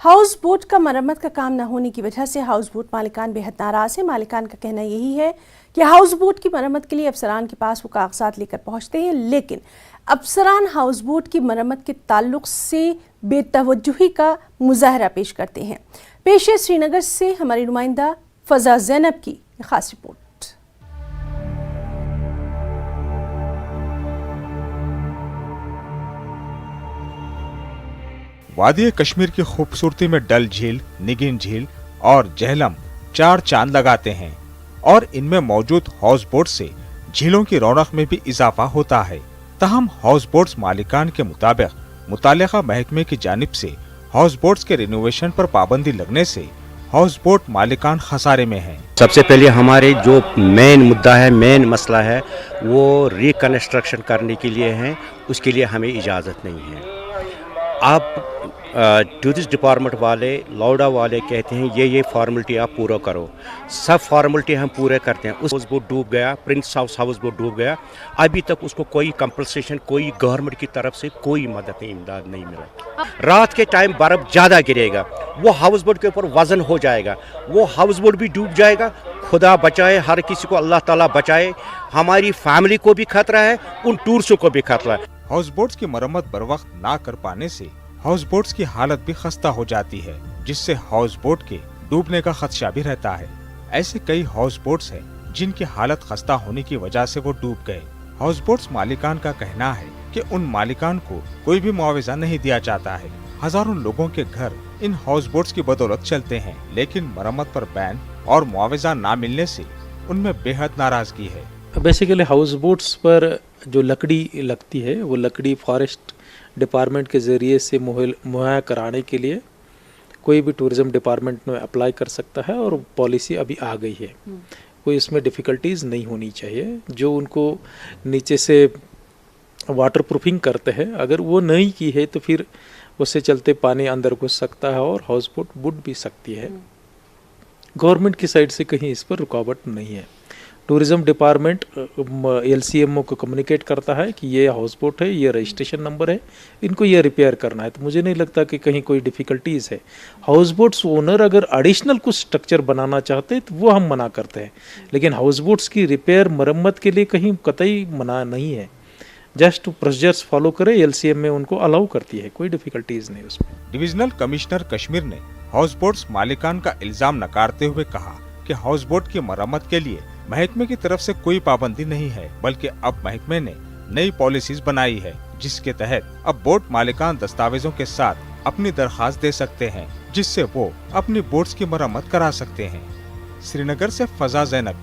House boat का मरम्मत का काम न होने की वजह से हाउस बोट मालिकान बेहद नाराज हैं। मालिकान का कहना यही है कि हाउस बोट की मरम्मत के लिए अफसरान के पास वो कागजात लेकर पहुंचते हैं, लेकिन अफसरान हाउस बोट की मरम्मत के ताल्लुक से बेतवज्जुही का मुजाहरा पेश करते हैं। पेश है श्रीनगर से हमारी नुमाइंदा फजा ज़ैनब की खास रिपोर्ट। वादी कश्मीर की खूबसूरती में डल झील, निगिन झील और जहलम चार चांद लगाते हैं और इनमें मौजूद हाउस बोट से झीलों की रौनक में भी इजाफा होता है। तहम हाउस बोट्स मालिकान के मुताबिक मुतालिका महकमे की जानिब से हाउस बोट्स के रिनोवेशन पर पाबंदी लगने से हाउस बोट मालिकान खसारे में हैं। सबसे पहले हमारे जो मेन मुद्दा है, मेन मसला है, वो रिकन्स्ट्रक्शन करने के लिए है, उसके लिए हमें इजाज़त नहीं है। आप टूरिस्ट डिपार्टमेंट वाले, लौडा वाले कहते हैं ये फॉर्मेलिटी आप पूरा करो, सब फॉर्मेलिटी हम पूरे करते हैं। उस हाउस बोट डूब गया, प्रिंस हाउस बोट डूब गया, अभी तक उसको कोई कंपनसेशन, कोई गवर्नमेंट की तरफ से कोई मदद नहीं, इमदाद नहीं मिला। रात के टाइम बर्फ ज़्यादा गिरेगा, वो हाउस बोट के ऊपर वजन हो जाएगा, वो हाउस बोट भी डूब जाएगा। खुदा बचाए, हर किसी को अल्लाह ताला बचाए, हमारी फैमिली को भी खतरा है, उन टूरिस्टों को भी खतरा है। हाउस बोट्स की मरम्मत बर वक्त ना कर पाने से हाउस बोट्स की हालत भी खस्ता हो जाती है, जिससे हाउस बोट के डूबने का खदशा भी रहता है। ऐसे कई हाउस बोट्स हैं जिनकी हालत खस्ता होने की वजह से वो डूब गए। हाउस बोट्स मालिकान का कहना है कि उन मालिकान को कोई भी मुआवजा नहीं दिया जाता है। हजारों लोगों के घर इन हाउस बोट्स की बदौलत चलते हैं, लेकिन मरम्मत पर बैन और मुआवजा न मिलने से उनमें बेहद नाराजगी है। बेसिकली हाउस बोट्स पर जो लकड़ी लगती है, वो लकड़ी फॉरेस्ट डिपार्टमेंट के ज़रिए से मुहैया कराने के लिए कोई भी टूरिज़्म डिपार्टमेंट में अप्लाई कर सकता है और पॉलिसी अभी आ गई है। कोई इसमें डिफ़िकल्टीज़ नहीं होनी चाहिए। जो उनको नीचे से वाटर प्रूफिंग करते हैं, अगर वो नहीं की है तो फिर उससे चलते पानी अंदर घुस सकता है और हाउस बोट बुड भी सकती है। गवर्नमेंट की साइड से कहीं इस पर रुकावट नहीं है। टूरिज़्म डिपार्टमेंट LCMO को कम्युनिकेट करता है कि ये हाउस बोट है, ये रजिस्ट्रेशन नंबर है, इनको ये रिपेयर करना है। तो मुझे नहीं लगता कि कहीं कोई डिफ़िकल्टीज़ है। हाउस बोट्स ओनर अगर एडिशनल कुछ स्ट्रक्चर बनाना चाहते हैं तो वो हम मना करते हैं, लेकिन हाउस बोट्स की रिपेयर मरम्मत के लिए कहीं कतई मना नहीं है। जस्ट प्रोसीजर्स फॉलो करें, LCMA उनको अलाउ करती है, कोई डिफ़िकल्टीज़ नहीं उसमें। डिविजनल कमिश्नर कश्मीर ने हाउस बोट्स मालिकान का इल्जाम नकारते हुए कहा कि हाउस बोट की मरम्मत के लिए महकमे की तरफ से कोई पाबंदी नहीं है, बल्कि अब महकमे ने नई पॉलिसीज बनाई है, जिसके तहत अब बोट मालिकान दस्तावेजों के साथ अपनी दरखास्त दे सकते हैं, जिससे वो अपनी बोट्स की मरम्मत करा सकते हैं। श्रीनगर से फजा ज़ैनब की